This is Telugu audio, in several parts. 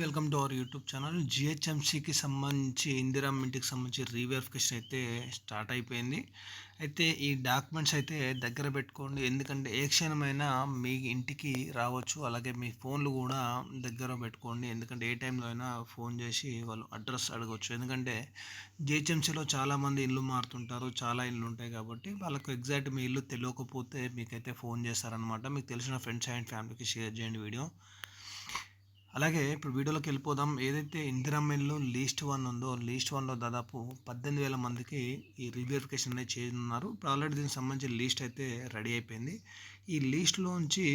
Welcome to our YouTube channel. జిహెచ్ఎంసీకి సంబంధించి ఇందిరమ్మ ఇంటికి సంబంధించి రీవెరిఫికేషన్ అయితే స్టార్ట్ అయిపోయింది. అయితే ఈ డాక్యుమెంట్స్ అయితే దగ్గర పెట్టుకోండి. ఎందుకంటే ఏ క్షణమైనా మీ ఇంటికి రావచ్చు. అలాగే మీ ఫోన్లు కూడా దగ్గర పెట్టుకోండి. ఎందుకంటే ఏ టైంలో అయినా ఫోన్ చేసి వాళ్ళు అడ్రస్ అడగవచ్చు. ఎందుకంటే జిహెచ్ఎంసీలో చాలామంది ఇల్లు మారుతుంటారు. చాలా ఇల్లు ఉంటాయి కాబట్టి వాళ్ళకు ఎగ్జాక్ట్ మీ ఇల్లు తెలియకపోతే మీకైతే ఫోన్ చేస్తారనమాట. మీకు తెలిసిన ఫ్రెండ్స్ అండ్ ఫ్యామిలీకి షేర్ చేయండి వీడియో. అలాగే ఇప్పుడు వీడియోలోకి వెళ్ళిపోదాం. ఏదైతే ఇందిరమ్మ ఇల్లు లీస్ట్ 1 ఉందో, లీస్ట్ 1లో దాదాపు 18,000 మందికి ఈ రీవెరిఫికేషన్ అనేది చేయనున్నారు. ఇప్పుడు ఆల్రెడీ దీనికి సంబంధించిన లీస్ట్ అయితే రెడీ అయిపోయింది. ఈ లీస్ట్లోంచి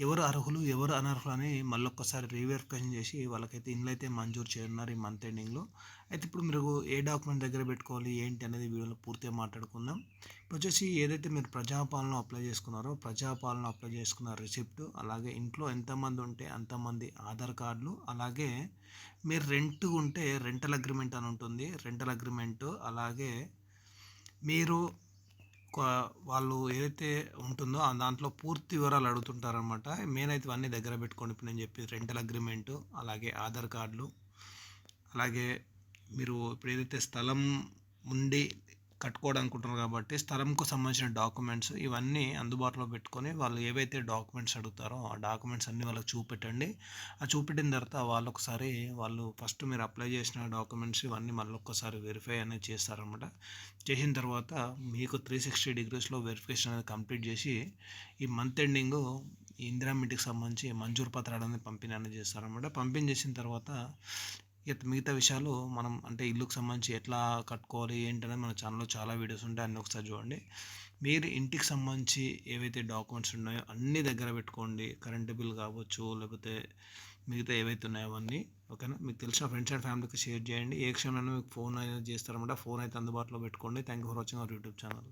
ఎవరు అర్హులు ఎవరు అనర్హులు అని మళ్ళొక్కసారి రీవెరిఫికేషన్ చేసి వాళ్ళకైతే ఇండ్లు అయితే మంజూరు చేయనున్నారు ఈ మంత్ ఎండింగ్లో. అయితే ఇప్పుడు మీరు ఏ డాక్యుమెంట్ దగ్గర పెట్టుకోవాలి ఏంటి అనేది వీడియోలో పూర్తిగా మాట్లాడుకుందాం. ఇప్పుడు వచ్చేసి ఏదైతే మీరు ప్రజాపాలన అప్లై చేసుకున్నారో ప్రజాపాలన అప్లై చేసుకున్న రిసిప్ట్, అలాగే ఇంట్లో ఎంతమంది ఉంటే అంతమంది ఆధార్ కార్డులు, అలాగే మీరు రెంట్ ఉంటే రెంటల్ అగ్రిమెంట్ అని ఉంటుంది, రెంటల్ అగ్రిమెంట్, అలాగే మీరు వాళ్ళు ఏదైతే ఉంటుందో ఆ దాంట్లో పూర్తి వివరాలు అడుగుతుంటారనమాట. మెయిన్ అయితే ఇవన్నీ దగ్గర పెట్టుకోండి. ఇప్పుడు నేను చెప్పి రెంటల్ అగ్రిమెంటు, అలాగే ఆధార్ కార్డులు, అలాగే మీరు ఇప్పుడు ఏదైతే స్థలం ఉండి కట్టుకోవడానుకుంటున్నారు కాబట్టి స్థలంకు సంబంధించిన డాక్యుమెంట్స్ ఇవన్నీ అందుబాటులో పెట్టుకొని వాళ్ళు ఏవైతే డాక్యుమెంట్స్ అడుగుతారో ఆ డాక్యుమెంట్స్ అన్నీ వాళ్ళకి చూపెట్టండి. ఆ చూపెట్టిన తర్వాత వాళ్ళు ఫస్ట్ మీరు అప్లై చేసిన డాక్యుమెంట్స్ ఇవన్నీ మళ్ళీ ఒక్కసారి వెరిఫై అనేది చేస్తారనమాట. చేసిన తర్వాత మీకు 360 డిగ్రీస్లో వెరిఫికేషన్ అనేది కంప్లీట్ చేసి ఈ మంత్ ఎండింగ్ ఈ ఇందిరమ్మ ఇంటికి సంబంధించి మంజూరు పత్రాలు అనేది పంపిణీ అనేది చేస్తారనమాట. పంపిణీ చేసిన తర్వాత మిగతా విషయాలు మనం అంటే ఇల్లుకు సంబంధించి ఎట్లా కట్టుకోవాలి ఏంటనేది మన ఛానల్లో చాలా వీడియోస్ ఉంటాయి, అన్నీ ఒకసారి చూడండి. మీరు ఇంటికి సంబంధించి ఏవైతే డాక్యుమెంట్స్ ఉన్నాయో అన్నీ దగ్గర పెట్టుకోండి. కరెంటు బిల్ కావచ్చు, లేకపోతే మిగతా ఏవైతే ఉన్నాయో అవన్నీ. ఓకేనా? మీకు తెలిసిన ఫ్రెండ్స్ అండ్ ఫ్యామిలీకి షేర్ చేయండి. ఏ క్షణమైనా మీకు ఫోన్ అనేది చేస్తారన్నమాట. ఫోన్ అయితే అందుబాటులో పెట్టుకోండి. Thank you for watching our YouTube channel.